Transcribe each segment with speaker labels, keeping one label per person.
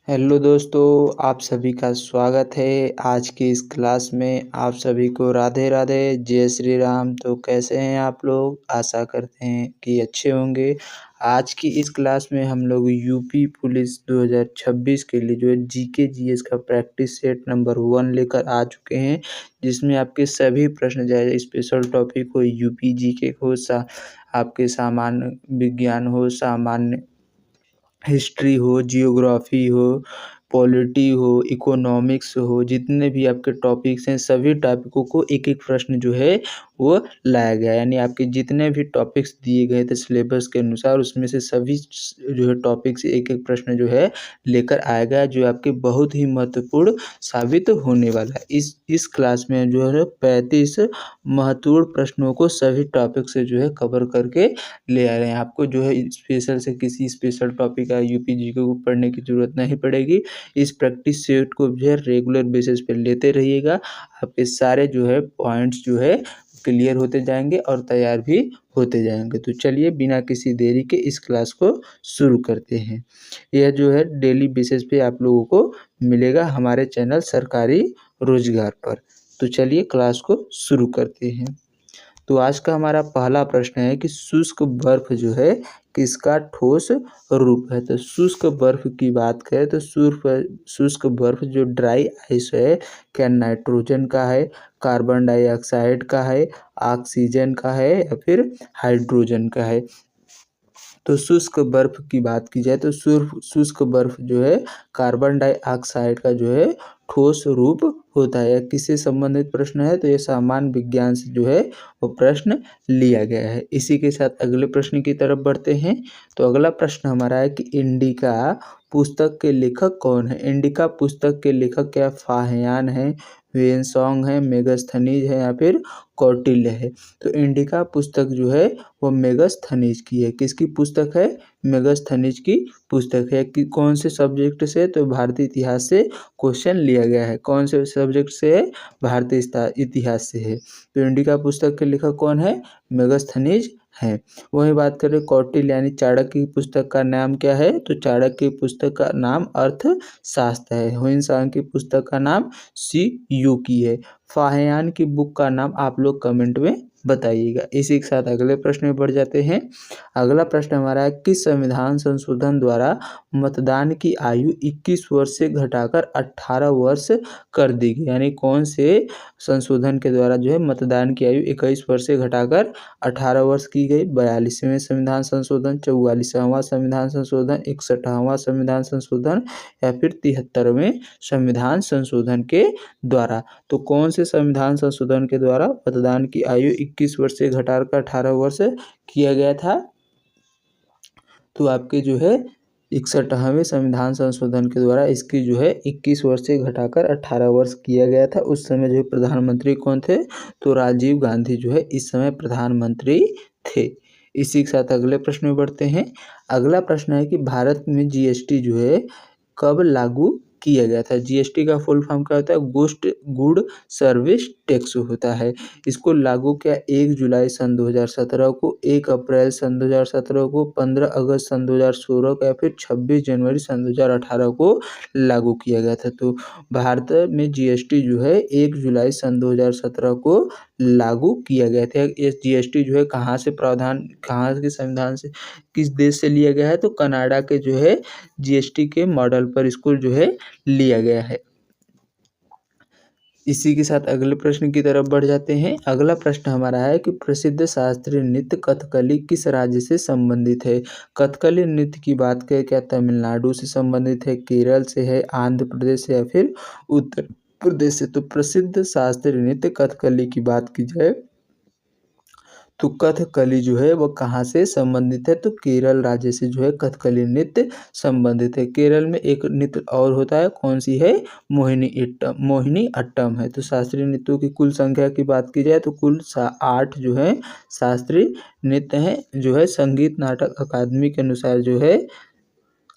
Speaker 1: Hello दोस्तों, आप सभी का स्वागत है। आज की इस क्लास में आप सभी को राधे राधे, जय श्री राम। तो कैसे हैं आप लोग? आशा करते हैं कि अच्छे होंगे। आज की इस क्लास में हम लोग यूपी पुलिस 2026 के लिए जो है जीके जीएस का प्रैक्टिस सेट नंबर 1 लेकर आ चुके हैं, जिसमें आपके सभी प्रश्न चाहे स्पेशल टॉपिक हो, यूपी जीके हो, आपके सामान्य विज्ञान हो, सामान्य हिस्ट्री हो, जियोग्राफी हो, पॉलिटी हो, इकोनॉमिक्स हो, जितने भी आपके टॉपिक्स हैं सभी टॉपिकों को एक-एक प्रश्न जो है वो लाया गया है। यानी आपके जितने भी टॉपिक्स दिए गए थे सिलेबस के अनुसार उसमें से सभी जो है टॉपिक से एक-एक प्रश्न जो है लेकर आया गया है, जो आपके बहुत ही महत्वपूर्ण साबित होने वाला है। इस क्लास में जो है 35 महत्वपूर्ण प्रश्नों को सभी टॉपिक से जो है कवर करके ले आ रहे हैं। आपको जो है स्पेशल से किसी स्पेशल टॉपिक का यूपी जीके को पढ़ने की ज़रूरत नहीं पड़ेगी। इस प्रैक्टिस सेट को जो है रेगुलर बेसिस पे लेते रहिएगा। आपके सारे जो है पॉइंट्स जो है क्लियर होते जाएंगे और तैयार भी होते जाएंगे। तो चलिए बिना किसी देरी के इस क्लास को शुरू करते हैं। यह जो है डेली बेसिस पे आप लोगों को मिलेगा हमारे चैनल सरकारी रोजगार पर। तो चलिए क्लास को शुरू करते हैं। तो आज का हमारा पहला प्रश्न है कि शुष्क बर्फ जो है किसका ठोस रूप है। तो शुष्क बर्फ की बात करें तो शुष्क बर्फ जो ड्राई आइस है, क्या नाइट्रोजन का है, कार्बन डाइऑक्साइड का है, ऑक्सीजन का है या फिर हाइड्रोजन का है। तो शुष्क बर्फ की बात की जाए तो शुष्क बर्फ जो है कार्बन डाइऑक्साइड का जो है ठोस रूप होता है। किससे संबंधित प्रश्न है? तो ये सामान्य विज्ञान से जो है वो प्रश्न लिया गया है। इसी के साथ अगले प्रश्न की तरफ बढ़ते हैं। तो अगला प्रश्न हमारा है कि इंडिका पुस्तक के लेखक कौन है। इंडिका पुस्तक के लेखक क्या फाहियान है, वेनसोंग है, मेगास्थनीज है या फिर कौटिल्य है। तो इंडिका पुस्तक जो है वो मेगास्थनीज की है। किसकी पुस्तक है? मेगास्थनीज की पुस्तक है। कि कौन से सब्जेक्ट से? तो भारतीय इतिहास से क्वेश्चन लिया गया है। कौन से सब्जेक्ट से है? भारतीय इतिहास से है। तो इंडिका पुस्तक के लेखक कौन है? मेगास्थनीज है। वही बात करें कौटिल्य यानी चाणक्य की पुस्तक का नाम क्या है? तो चाणक्य की पुस्तक का नाम अर्थशास्त्र है। ह्वेनसांग की पुस्तक का नाम सी यू की है। फाहियान की बुक का नाम आप लोग कमेंट में बताइएगा। इसी के साथ अगले प्रश्न में बढ़ जाते हैं। अगला प्रश्न हमारा है किस संविधान संशोधन द्वारा मतदान की आयु 21 वर्ष से घटाकर 18 वर्ष कर दी गई। यानी कौन से संशोधन के द्वारा जो है मतदान की आयु 21 वर्ष से घटाकर 18 वर्ष की गई? 42वें संविधान संशोधन, 44वां संविधान संशोधन, 61वां संविधान संशोधन या फिर 73वें संविधान संशोधन के द्वारा। तो कौन से संविधान संशोधन के द्वारा मतदान की आयु 21 वर्ष से घटाकर 18 वर्ष किया गया था? तो आपके जो है 61वें संविधान संशोधन के द्वारा इसकी जो है 21 वर्ष से घटाकर 18 वर्ष किया गया था। उस समय जो है प्रधानमंत्री कौन थे? तो राजीव गांधी जो है इस समय प्रधानमंत्री थे। इसी के साथ अगले प्रश्न में बढ़ते हैं। अगला प्रश्न है कि भारत में जीएसटी जो है कब लागू किया गया था। जीएसटी का फुल फॉर्म क्या होता है? गुड सर्विस टैक्स होता है। इसको लागू किया 1 जुलाई सन 2017 को, 1 अप्रैल सन 2017 को, 15 अगस्त सन 2016 को या फिर 26 जनवरी सन 2018 को लागू किया गया था। तो भारत में जीएसटी जो है 1 जुलाई सन 2017 को लागू किया गया था। ये जीएसटी जो है कहाँ के संविधान से, किस देश से लिया गया है? तो कनाडा के जो है जीएसटी के मॉडल पर इसको जो है लिया गया है। इसी के साथ अगले प्रश्न की तरफ बढ़ जाते हैं। अगला प्रश्न हमारा है कि प्रसिद्ध शास्त्रीय नृत्य कथकली किस राज्य से संबंधित है। कथकली नृत्य की बात करें क्या तमिलनाडु से संबंधित है, केरल से है, आंध्र प्रदेश से या फिर उत्तर प्रदेश से। तो प्रसिद्ध शास्त्रीय नृत्य कथकली की बात की जाए तो कथकली जो है वो कहाँ से संबंधित है? तो केरल राज्य से जो है कथकली नृत्य संबंधित है। केरल में एक नृत्य और होता है, कौन सी है? मोहिनी अट्टम है। तो शास्त्रीय नृत्यों की कुल संख्या की बात की जाए तो कुल 8 जो है शास्त्रीय नृत्य हैं। जो है संगीत नाटक अकादमी के अनुसार जो है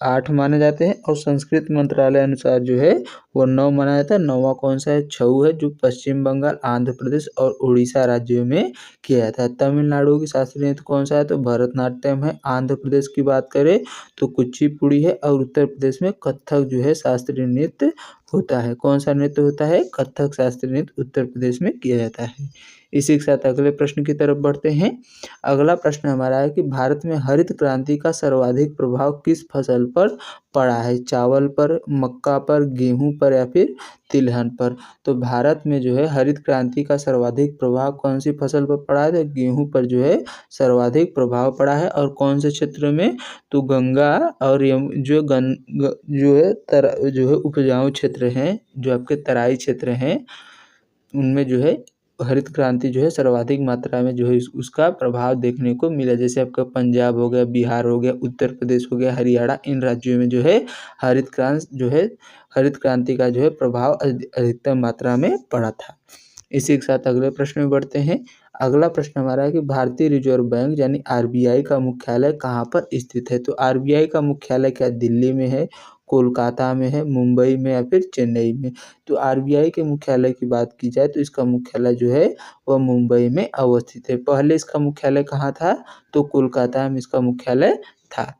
Speaker 1: 8 माने जाते हैं और संस्कृत मंत्रालय अनुसार जो है वो 9 माना जाता है। 9वां कौन सा है? छऊ है, जो पश्चिम बंगाल, आंध्र प्रदेश और उड़ीसा राज्यों में किया जाता है। तमिलनाडु की शास्त्रीय नृत्य कौन सा है? तो भरतनाट्यम है। आंध्र प्रदेश की बात करें तो कुचिपुड़ी है और उत्तर प्रदेश में कथक जो है शास्त्रीय नृत्य होता है। कौन सा नृत्य होता है? कथक शास्त्रीय नृत्य उत्तर प्रदेश में किया जाता है। इसी के साथ अगले प्रश्न की तरफ बढ़ते हैं। अगला प्रश्न हमारा है कि भारत में हरित क्रांति का सर्वाधिक प्रभाव किस फसल पर पड़ा है? चावल पर, मक्का पर, गेहूं पर या फिर तिलहन पर? तो भारत में जो है हरित क्रांति का सर्वाधिक प्रभाव कौन सी फसल पर पड़ा है? तो गेहूं पर जो है सर्वाधिक प्रभाव पड़ा है। और कौन से क्षेत्र में? तो गंगा और जो है उपजाऊ क्षेत्र हैं, जो आपके तराई क्षेत्र हैं, उनमें जो है हरित क्रांति जो है सर्वाधिक मात्रा में जो है उसका प्रभाव देखने को मिला। जैसे आपका पंजाब हो गया, बिहार हो गया, उत्तर प्रदेश हो गया, हरियाणा, इन राज्यों में जो है हरित क्रांति का जो है प्रभाव अधिकतम मात्रा में पड़ा था। इसी के साथ अगले प्रश्न में बढ़ते हैं। अगला प्रश्न हमारा है कि भारतीय रिजर्व बैंक यानी आरबीआई का मुख्यालय कहाँ पर स्थित है? तो आरबीआई का मुख्यालय क्या दिल्ली में है, कोलकाता में है, मुंबई में या फिर चेन्नई में? तो आरबीआई के मुख्यालय की बात की जाए तो इसका मुख्यालय जो है वह मुंबई में अवस्थित है। पहले इसका मुख्यालय कहाँ था? तो कोलकाता में इसका मुख्यालय था।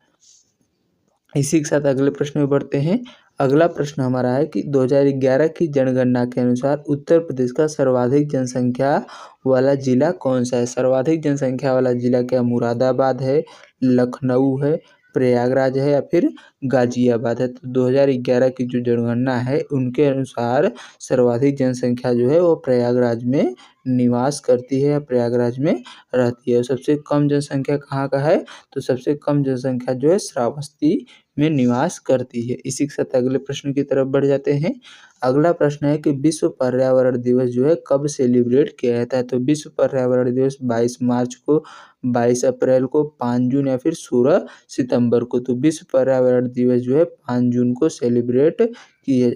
Speaker 1: इसी के साथ अगले प्रश्न में बढ़ते हैं। अगला प्रश्न हमारा है कि 2011 की जनगणना के अनुसार उत्तर प्रदेश का सर्वाधिक जनसंख्या वाला जिला कौन सा है? सर्वाधिक जनसंख्या वाला जिला क्या मुरादाबाद है, लखनऊ है, प्रयागराज है या फिर गाजियाबाद है? तो 2011 की जो जनगणना है उनके अनुसार सर्वाधिक जनसंख्या जो है वो प्रयागराज में निवास करती है या प्रयागराज में रहती है। सबसे कम जनसंख्या कहाँ का है? तो सबसे कम जनसंख्या जो है श्रावस्ती में निवास करती है। इसी के साथ अगले प्रश्न की तरफ बढ़ जाते हैं। अगला प्रश्न है कि विश्व पर्यावरण दिवस जो है कब सेलिब्रेट किया जाता है? तो विश्व पर्यावरण दिवस 22 मार्च को, 22 अप्रैल को, 5 जून या फिर 16 सितंबर को? तो विश्व पर्यावरण दिवस जो है 5 जून को सेलिब्रेट किए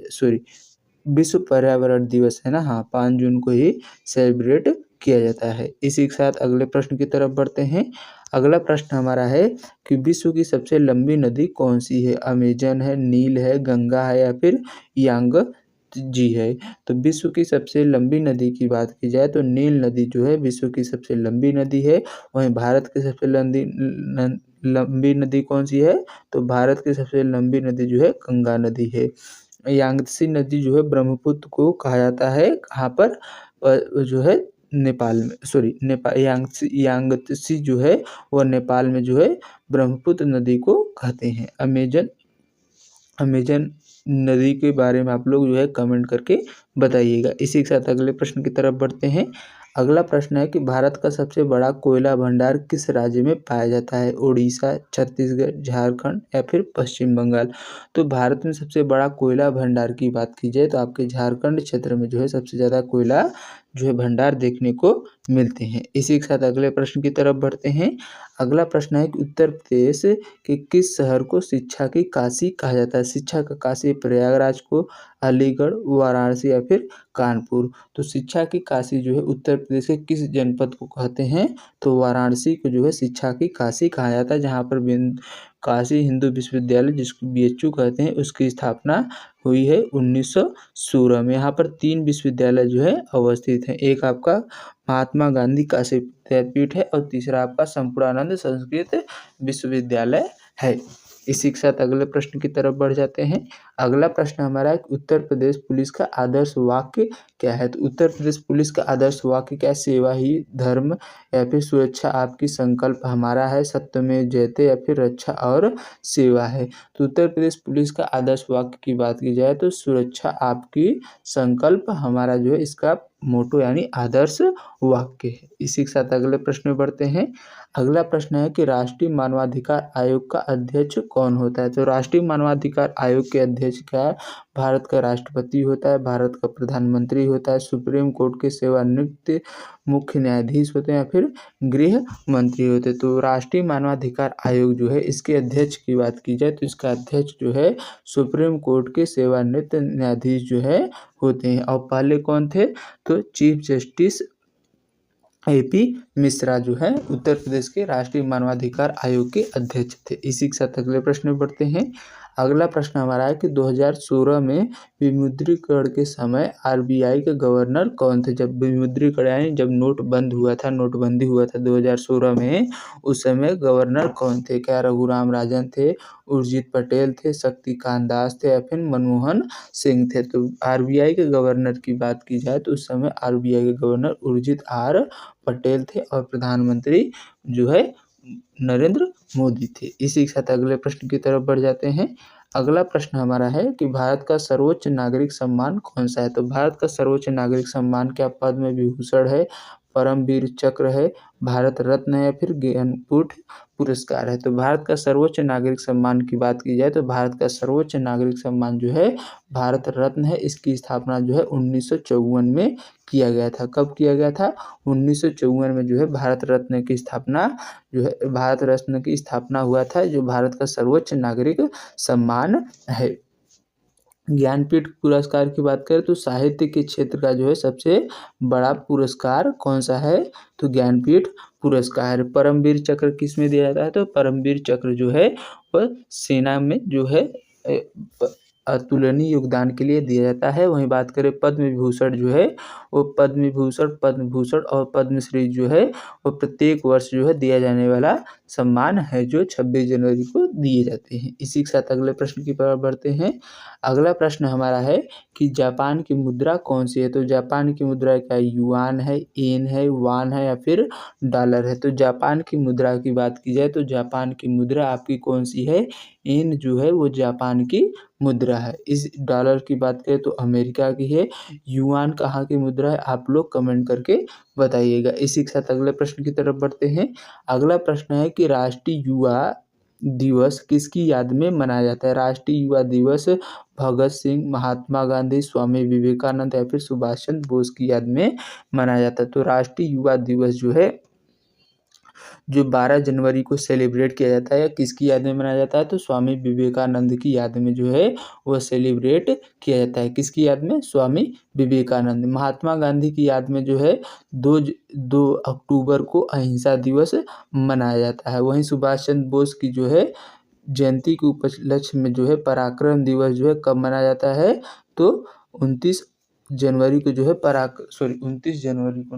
Speaker 1: विश्व पर्यावरण दिवस है ना, हाँ 5 जून को ही सेलिब्रेट किया जाता है। इसी के साथ अगले प्रश्न की तरफ बढ़ते हैं। अगला प्रश्न हमारा है कि विश्व की सबसे लंबी नदी कौन सी है? अमेजन है, नील है, गंगा है या फिर यांगजी है? तो विश्व की सबसे लंबी नदी की बात की जाए तो नील नदी जो है विश्व की सबसे लंबी नदी है। वहीं भारत की सबसे लंबी नदी कौन सी है? तो भारत की सबसे लंबी नदी जो है गंगा नदी है। यांगत्सी नदी जो है ब्रह्मपुत्र को कहा जाता है कहाँ पर? जो है नेपाल में, यांगत्सी जो है वह नेपाल में जो है ब्रह्मपुत्र नदी को कहते हैं। अमेजन नदी के बारे में आप लोग जो है कमेंट करके बताइएगा। इसी के साथ अगले प्रश्न की तरफ बढ़ते हैं। अगला प्रश्न है कि भारत का सबसे बड़ा कोयला भंडार किस राज्य में पाया जाता है? उड़ीसा, छत्तीसगढ़, झारखंड या फिर पश्चिम बंगाल? तो भारत में सबसे बड़ा कोयला भंडार की बात की जाए तो आपके झारखंड क्षेत्र में जो है सबसे ज़्यादा कोयला जो है भंडार देखने को मिलते हैं। इसी के साथ अगले प्रश्न की तरफ बढ़ते हैं। अगला प्रश्न है कि उत्तर प्रदेश के किस शहर को शिक्षा की काशी कहा जाता है? शिक्षा का काशी प्रयागराज को, अलीगढ़, वाराणसी या फिर कानपुर? तो शिक्षा की काशी जो है उत्तर प्रदेश के किस जनपद को कहते हैं? तो वाराणसी को जो है शिक्षा की काशी कहा जाता है, जहाँ पर काशी हिंदू विश्वविद्यालय जिसको बीएचयू कहते हैं उसकी स्थापना हुई है 1916 में। यहाँ पर 3 विश्वविद्यालय जो है अवस्थित हैं। एक आपका महात्मा गांधी काशी विद्यापीठ है और तीसरा आपका संपूर्णानंद संस्कृत विश्वविद्यालय है। इसी के साथ अगले प्रश्न की तरफ बढ़ जाते हैं। अगला प्रश्न हमारा है कि उत्तर प्रदेश पुलिस का आदर्श वाक्य क्या है? तो उत्तर प्रदेश पुलिस का आदर्श वाक्य क्या है? सेवा ही धर्म या फिर सुरक्षा आपकी संकल्प हमारा है, सत्यमेव जयते या फिर रक्षा और सेवा है? तो उत्तर प्रदेश पुलिस का आदर्श वाक्य की बात की जाए तो सुरक्षा आपकी संकल्प हमारा जो है इसका मोटो यानी आदर्श वाक्य है। इसी के साथ अगले प्रश्न में बढ़ते हैं। अगला प्रश्न है कि राष्ट्रीय मानवाधिकार आयोग का अध्यक्ष कौन होता है? तो राष्ट्रीय मानवाधिकार आयोग के अध्यक्ष क्या है? भारत का राष्ट्रपति होता है, भारत का प्रधानमंत्री होता है, सुप्रीम कोर्ट के सेवानिवृत्त मुख्य न्यायाधीश होते हैं या फिर गृह मंत्री होते हैं? तो राष्ट्रीय मानवाधिकार आयोग जो है इसके अध्यक्ष की बात की जाए तो इसका अध्यक्ष जो है सुप्रीम कोर्ट के सेवानिवृत्त न्यायाधीश जो है होते हैं। और पहले कौन थे? तो चीफ जस्टिस AP मिश्रा जो है उत्तर प्रदेश के राष्ट्रीय मानवाधिकार आयोग के अध्यक्ष थे। इसी के साथ अगले प्रश्न में बढ़ते हैं। अगला प्रश्न हमारा है कि 2016 में विमुद्रीकरण के समय आरबीआई के गवर्नर कौन थे? जब विमुद्रीकरण यानी जब नोट बंद हुआ था, नोटबंदी हुआ था 2016 में, उस समय गवर्नर कौन थे? क्या रघुराम राजन थे, उर्जित पटेल थे, शक्तिकांत दास थे या फिर मनमोहन सिंह थे? तो आरबीआई के गवर्नर की बात की जाए तो उस समय आरबीआई के गवर्नर उर्जित आर पटेल थे और प्रधानमंत्री जो है नरेंद्र मोदी थे। इसी के साथ अगले प्रश्न की तरफ बढ़ जाते हैं। अगला प्रश्न हमारा है कि भारत का सर्वोच्च नागरिक सम्मान कौन सा है? तो भारत का सर्वोच्च नागरिक सम्मान क्या पद्म विभूषण है, परमवीर चक्र है, भारत रत्न है या फिर ज्ञानपीठ पुरस्कार है? तो भारत का सर्वोच्च नागरिक सम्मान की बात की जाए तो भारत का सर्वोच्च नागरिक सम्मान जो है भारत रत्न है। इसकी स्थापना जो है 1954 में किया गया था। कब किया गया था? 1954 में जो है भारत रत्न की स्थापना जो है भारत रत्न की स्थापना हुआ था, जो भारत का सर्वोच्च नागरिक सम्मान है। ज्ञानपीठ पुरस्कार की बात करें तो साहित्य के क्षेत्र का जो है सबसे बड़ा पुरस्कार कौन सा है? तो ज्ञानपीठ पुरस्कार। परमवीर चक्र किस में दिया जाता है? तो परमवीर चक्र जो है वह सेना में जो है अतुलनीय योगदान के लिए दिया जाता है। वहीं बात करें पद्म विभूषण जो है वो पद्म विभूषण, पद्म भूषण और पद्मश्री जो है वो प्रत्येक वर्ष जो है दिया जाने वाला सम्मान है, जो 26 जनवरी को दिए जाते हैं। इसी के साथ अगले प्रश्न की तरफ बढ़ते हैं। अगला प्रश्न हमारा है कि जापान की मुद्रा कौन सी है? तो जापान की मुद्रा क्या युआन है, येन है, वान है या फिर डॉलर है? तो जापान की मुद्रा की बात की जाए तो जापान की मुद्रा आपकी कौन सी है? येन जो है वो जापान की मुद्रा है। इस डॉलर की बात करें तो अमेरिका की है। युआन कहाँ की मुद्रा है? आप लोग कमेंट करके बताइएगा। इसी के साथ अगले प्रश्न की तरफ बढ़ते हैं। अगला प्रश्न है कि राष्ट्रीय युवा दिवस किसकी याद में मनाया जाता है? राष्ट्रीय युवा दिवस भगत सिंह, महात्मा गांधी, स्वामी विवेकानंद या फिर सुभाष चंद्र बोस की याद में मनाया जाता है। तो राष्ट्रीय युवा दिवस जो है जो 12 जनवरी को सेलिब्रेट किया जाता है या किसकी याद में मनाया जाता है? तो स्वामी विवेकानंद की याद में जो है वह सेलिब्रेट किया जाता है। किसकी याद में? स्वामी विवेकानंद। महात्मा गांधी की याद में जो है 2 अक्टूबर को अहिंसा दिवस मनाया जाता है। वहीं सुभाष चंद्र बोस की जो है जयंती के उपलक्ष्य में जो है पराक्रम दिवस जो है कब मनाया जाता है? तो 29 जनवरी को जो है 29 जनवरी को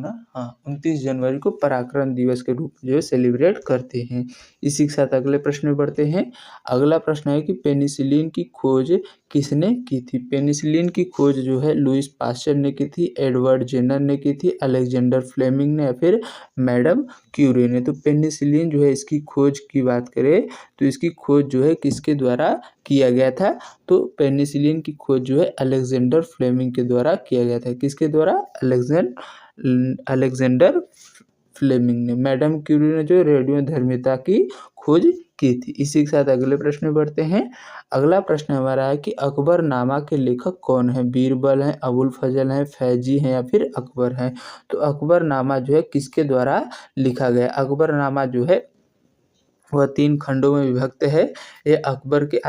Speaker 1: 29 जनवरी को पराक्रम दिवस के रूप में जो है सेलिब्रेट करते हैं। इसी के साथ अगले प्रश्न में बढ़ते हैं। अगला प्रश्न है कि पेनिसिलिन की खोज किसने की थी? पेनिसिलिन की खोज जो है लुईस पास्चर ने की थी, एडवर्ड जेनर ने की थी, अलेक्जेंडर फ्लेमिंग ने या फिर मैडम क्यूरी ने? तो पेनिसिलिन जो है इसकी खोज की बात करें तो इसकी खोज जो है किसके द्वारा किया गया था? तो पेनिसिलिन की खोज जो है अलेक्जेंडर फ्लेमिंग के द्वारा किया गया था। किसके द्वारा? अलेक्जेंडर फ्लेमिंग ने। मैडम क्यूरी ने जो रेडियोधर्मिता की खोज की थी। इसी के साथ अगले प्रश्न में बढ़ते हैं। अगला प्रश्न हमारा है कि अकबरनामा के लेखक कौन है? बीरबल हैं, अबुल फजल हैं, फैजी हैं या फिर अकबर हैं? तो अकबरनामा जो है किसके द्वारा लिखा गया? अकबरनामा जो है वह 3 खंडों में विभक्त है। ये अकबर के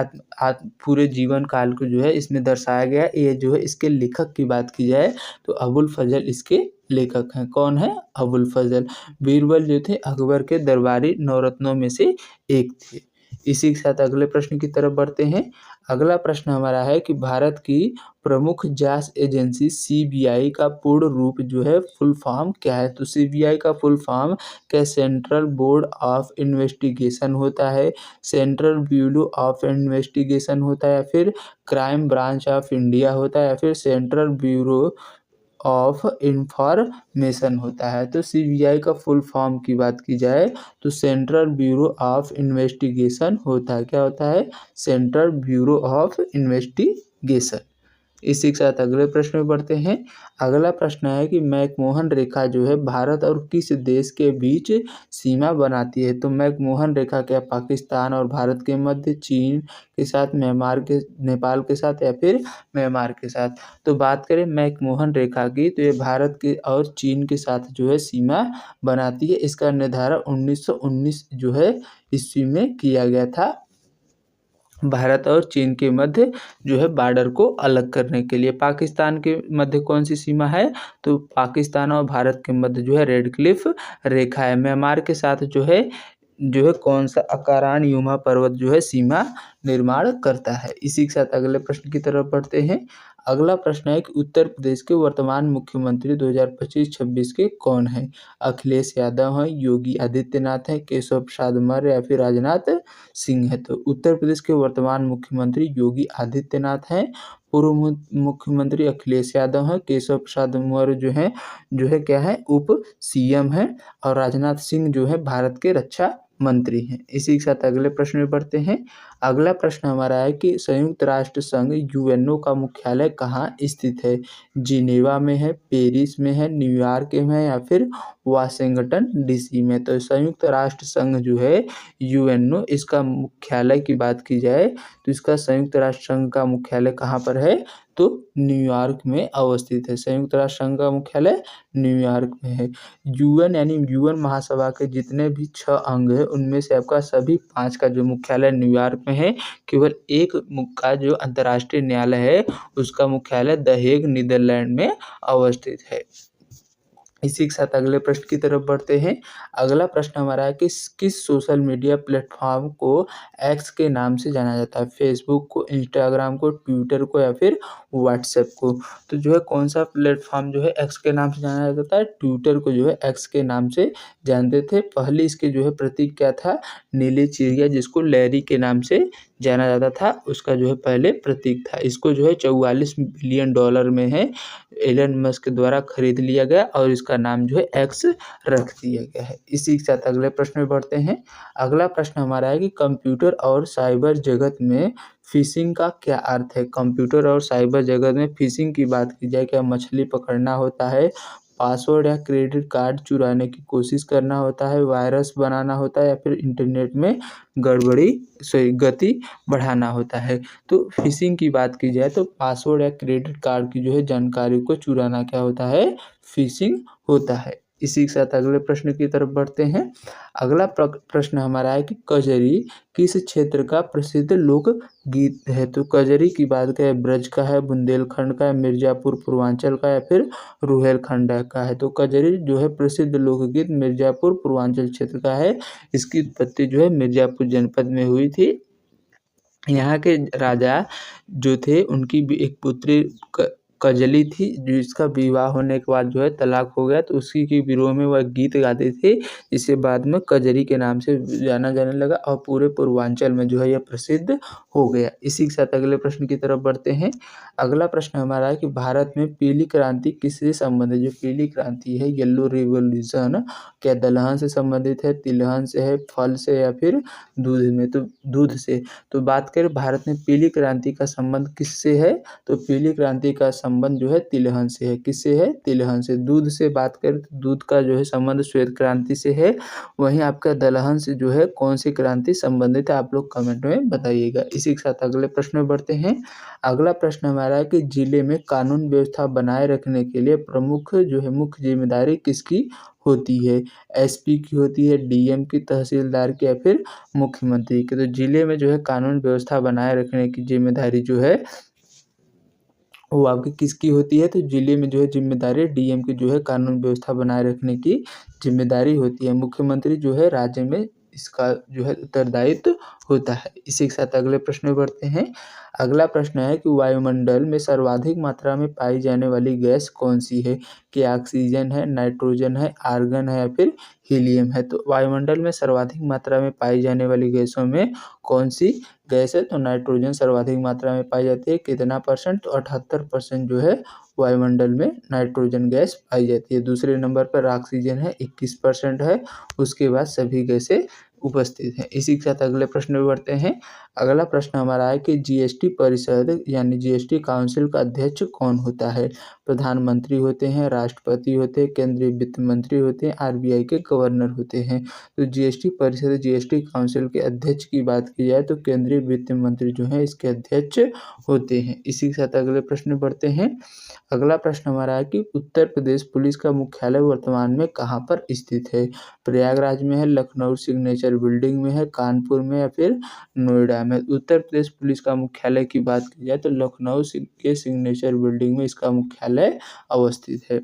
Speaker 1: पूरे जीवन काल को जो है इसमें दर्शाया गया है। ये जो है इसके लेखक की बात की जाए तो अबुल फजल इसके लेखक हैं। कौन है? अबुल फजल। बीरबल जो थे अकबर के दरबारी नवरत्नों में से एक थे। इसी के साथ अगले प्रश्न की तरफ बढ़ते हैं। अगला प्रश्न हमारा है कि भारत की प्रमुख जांच एजेंसी सीबीआई का पूर्ण रूप जो है फुल फॉर्म क्या है? तो सीबीआई का फुल फॉर्म क्या सेंट्रल बोर्ड ऑफ इन्वेस्टिगेशन होता है, सेंट्रल ब्यूरो ऑफ इन्वेस्टिगेशन होता है या फिर क्राइम ब्रांच ऑफ इंडिया होता है या फिर सेंट्रल ब्यूरो ऑफ इंफॉर्मेशन होता है? तो सीबीआई का फुल फॉर्म की बात की जाए तो सेंट्रल ब्यूरो ऑफ इन्वेस्टिगेशन होता है। क्या होता है? Central bureau of investigation. इसी के साथ अगले प्रश्न में बढ़ते हैं। अगला प्रश्न है कि मैकमोहन रेखा जो है भारत और किस देश के बीच सीमा बनाती है? तो मैकमोहन रेखा क्या पाकिस्तान और भारत के मध्य, चीन के साथ, नेपाल के साथ या फिर म्यांमार के साथ? तो बात करें मैकमोहन रेखा की तो ये भारत के और चीन के साथ जो है सीमा बनाती है। इसका निर्धारण 1919 जो है ईस्वी में किया गया था। भारत और चीन के मध्य जो है बॉर्डर को अलग करने के लिए। पाकिस्तान के मध्य कौन सी सीमा है? तो पाकिस्तान और भारत के मध्य जो है रेड क्लिफ रेखा है। म्यांमार के साथ जो है कौन सा अकारान युमा पर्वत जो है सीमा निर्माण करता है। इसी के साथ अगले प्रश्न की तरफ बढ़ते हैं। अगला प्रश्न है कि उत्तर प्रदेश के वर्तमान मुख्यमंत्री 2025-26 के कौन हैं? अखिलेश यादव हैं, योगी आदित्यनाथ हैं, केशव प्रसाद मौर्य या फिर राजनाथ सिंह है। तो उत्तर प्रदेश के वर्तमान मुख्यमंत्री योगी आदित्यनाथ हैं, पूर्व मुख्यमंत्री अखिलेश यादव हैं, केशव प्रसाद मौर्य जो है क्या है उप सीएम हैं, और राजनाथ सिंह जो है भारत के रक्षा मंत्री हैं। इसी के साथ अगले प्रश्न में बढ़ते हैं। अगला प्रश्न हमारा है कि संयुक्त राष्ट्र संघ यूएनओ का मुख्यालय कहाँ स्थित है? जिनेवा में है, पेरिस में है, न्यूयॉर्क में है या फिर वाशिंगटन डीसी में? तो संयुक्त राष्ट्र संघ जो है यूएनओ, इसका मुख्यालय की बात की जाए तो इसका संयुक्त राष्ट्र संघ का मुख्यालय कहाँ पर है? तो न्यूयॉर्क में अवस्थित है। संयुक्त राष्ट्र संघ का मुख्यालय न्यूयॉर्क में है। यूएन यानी यूएन महासभा के जितने भी 6 अंग हैं उनमें से आपका सभी 5 का जो मुख्यालय न्यूयॉर्क में है। केवल एक का जो अंतर्राष्ट्रीय न्यायालय है उसका मुख्यालय द हेग नीदरलैंड में अवस्थित है। इसी के साथ अगले प्रश्न की तरफ बढ़ते हैं। अगला प्रश्न हमारा है कि किस सोशल मीडिया प्लेटफॉर्म को एक्स के नाम से जाना जाता है? फेसबुक को, इंस्टाग्राम को, ट्विटर को या फिर व्हाट्सएप को? तो जो है कौन सा प्लेटफॉर्म जो है एक्स के नाम से जाना जाता है? ट्विटर को जो है एक्स के नाम से जानते थे। पहले इसके जो है प्रतीक क्या था? नीली चिड़िया, जिसको लैरी के नाम से जाना जाता था, उसका जो है पहले प्रतीक था। इसको जो है $44 बिलियन में है एलन मस्क के द्वारा खरीद लिया गया और इसका नाम जो है एक्स रख दिया गया है। इसी के साथ अगले प्रश्न में बढ़ते हैं। अगला प्रश्न हमारा है कि कंप्यूटर और साइबर जगत में फिशिंग का क्या अर्थ है? कंप्यूटर और साइबर जगत में फिशिंग की बात की जाए, क्या मछली पकड़ना होता है, पासवर्ड या क्रेडिट कार्ड चुराने की कोशिश करना होता है, वायरस बनाना होता है या फिर इंटरनेट में गति बढ़ाना होता है? तो फिशिंग की बात की जाए तो पासवर्ड या क्रेडिट कार्ड की जो है जानकारी को चुराना क्या होता है? फिशिंग होता है। इसी के साथ अगले प्रश्न की तरफ बढ़ते हैं। अगला प्रश्न हमारा है कि कजरी किस क्षेत्र का प्रसिद्ध लोक गीत है? तो कजरी की बात करें ब्रज का है, बुंदेलखंड का है, मिर्जापुर पूर्वांचल का या फिर रुहेलखंड का है? तो कजरी जो है प्रसिद्ध लोकगीत मिर्जापुर पूर्वांचल क्षेत्र का है। इसकी उत्पत्ति जो है मिर्जापुर जनपद में हुई थी। यहाँ के राजा जो थे उनकी भी एक पुत्री कजली थी, जिसका विवाह होने के बाद जो है तलाक हो गया, तो उसी के विरोह में वह गीत गाते थे, जिसे बाद में कजरी के नाम से जाना जाने लगा और पूरे पूर्वांचल में जो है यह प्रसिद्ध हो गया। इसी के साथ अगले प्रश्न की तरफ बढ़ते हैं। अगला प्रश्न हमारा है कि भारत में पीली क्रांति किससे संबंधित? जो पीली क्रांति है येलो रिवॉल्यूशन, क्या दलहन से संबंधित है, तिलहन से है, फल से या फिर दूध में? तो दूध से। तो बात करें भारत में पीली क्रांति का संबंध किससे है? तो पीली क्रांति का संबंध जो है तिलहन से है। किससे है? तिलहन से। दूध से बात करें तो दूध का जो है संबंध श्वेत क्रांति से है। वहीं आपका दलहन से जो है कौन सी क्रांति संबंधित है? आप लोग कमेंट में बताइएगा। इसी के साथ अगले प्रश्न में बढ़ते हैं। अगला प्रश्न हमारा है कि जिले में कानून व्यवस्था बनाए रखने के लिए प्रमुख जो है मुख्य जिम्मेदारी किसकी होती है? एसपी की होती है, डीएम की, तहसीलदार की या फिर मुख्यमंत्री की? तो जिले में जो है कानून व्यवस्था बनाए रखने की जिम्मेदारी जो है वो आपकी किसकी होती है? तो जिले में जो है जिम्मेदारी डीएम की जो है कानून व्यवस्था बनाए रखने की जिम्मेदारी होती है। मुख्यमंत्री जो है राज्य में इसका जो है उत्तरदायित्व होता है। इसी के साथ अगले प्रश्न में बढ़ते हैं। अगला प्रश्न है कि वायुमंडल में सर्वाधिक मात्रा में पाई जाने वाली गैस कौन सी है? क्या ऑक्सीजन है, नाइट्रोजन है, आर्गन है या फिर हीलियम है? तो वायुमंडल में सर्वाधिक मात्रा में पाई जाने वाली गैसों में कौन सी गैस है? तो नाइट्रोजन सर्वाधिक मात्रा में पाई जाती है। कितना परसेंट? तो 78% जो है वायुमंडल में नाइट्रोजन गैस पाई जाती है। दूसरे नंबर पर ऑक्सीजन है, 21% है। उसके बाद सभी गैसें उपस्थित हैं। इसी के साथ अगले प्रश्न में बढ़ते हैं। अगला प्रश्न हमारा है कि जीएसटी परिषद यानी जीएसटी काउंसिल का अध्यक्ष कौन होता है? प्रधानमंत्री होते हैं, राष्ट्रपति होते हैं, केंद्रीय वित्त मंत्री होते हैं, आरबीआई के गवर्नर होते हैं? तो जीएसटी परिषद जीएसटी काउंसिल के अध्यक्ष की बात की जाए तो केंद्रीय वित्त मंत्री जो है इसके अध्यक्ष होते हैं। इसी के साथ अगले प्रश्न में बढ़ते हैं। अगला प्रश्न हमारा है कि उत्तर प्रदेश पुलिस का मुख्यालय वर्तमान में कहाँ पर स्थित है? प्रयागराज में है, लखनऊ सिग्नेचर सिग्नेचर बिल्डिंग में है, कानपुर में या फिर नोएडा में। उत्तर प्रदेश पुलिस का मुख्यालय की बात की जाए तो लखनऊ के सिग्नेचर बिल्डिंग में इसका मुख्यालय अवस्थित है।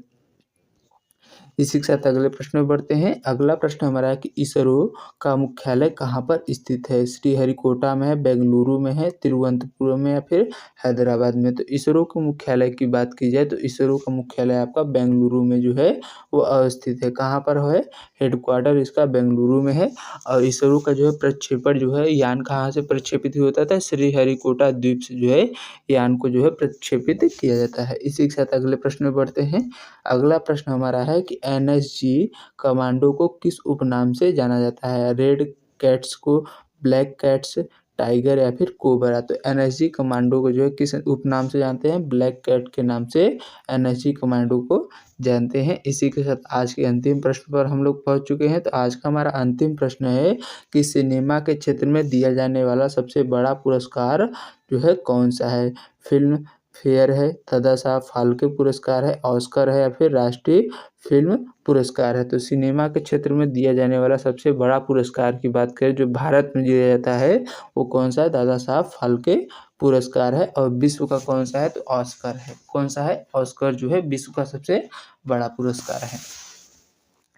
Speaker 1: इसी के साथ अगले प्रश्न में बढ़ते हैं। अगला प्रश्न हमारा है कि इसरो का मुख्यालय कहाँ पर स्थित है? श्रीहरिकोटा में है, बेंगलुरु में है, तिरुवनंतपुरम में या फिर हैदराबाद में। तो इसरो के मुख्यालय की बात की जाए तो इसरो का मुख्यालय आपका बेंगलुरु में जो है वो अवस्थित है। कहाँ पर है? हेडक्वार्टर इसका बेंगलुरु में है। और इसरो का जो है प्रक्षेपण जो है यान कहाँ से प्रक्षेपित होता था? श्रीहरिकोटा द्वीप से जो है यान को जो है प्रक्षेपित किया जाता है। इसी के साथ अगले प्रश्न में बढ़ते हैं। अगला प्रश्न हमारा है कि एनएसजी कमांडो को किस उपनाम से जाना जाता है? रेड कैट्स को, ब्लैक कैट्स, टाइगर या फिर कोबरा। तो एनएसजी कमांडो को जो है किस उपनाम से जानते हैं? ब्लैक कैट के नाम से एनएसजी कमांडो को जानते हैं। इसी के साथ आज के अंतिम प्रश्न पर हम लोग पहुंच चुके हैं। तो आज का हमारा अंतिम प्रश्न है कि सिनेमा के क्षेत्र में दिया जाने वाला सबसे बड़ा पुरस्कार जो है कौन सा है? फिल्म फेयर है, दादा साहब फाल्के पुरस्कार है, ऑस्कर है या फिर राष्ट्रीय फिल्म पुरस्कार है। तो सिनेमा के क्षेत्र में दिया जाने वाला सबसे बड़ा पुरस्कार की बात करें जो भारत में दिया जाता है वो कौन सा है? दादा साहब फाल्के पुरस्कार है। और विश्व का कौन सा है? तो ऑस्कर है। कौन सा है? ऑस्कर जो है विश्व का सबसे बड़ा पुरस्कार है।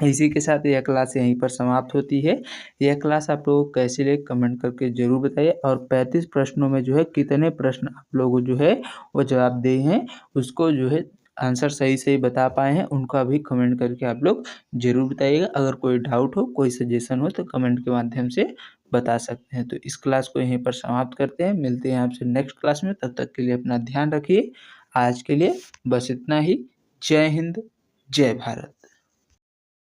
Speaker 1: इसी के साथ यह क्लास यहीं पर समाप्त होती है। यह क्लास आप लोगों को कैसी लगी कमेंट करके ज़रूर बताइए। और 35 प्रश्नों में जो है कितने प्रश्न आप लोगों जो है वो जवाब दिए हैं, उसको जो है आंसर सही बता पाए हैं, उनका भी कमेंट करके आप लोग ज़रूर बताइएगा। अगर कोई डाउट हो, कोई सजेशन हो तो कमेंट के माध्यम से बता सकते हैं। तो इस क्लास को यहीं पर समाप्त करते हैं। मिलते हैं आपसे नेक्स्ट क्लास में। तब तक के लिए अपना ध्यान रखिए। आज के लिए बस इतना ही। जय हिंद, जय भारत।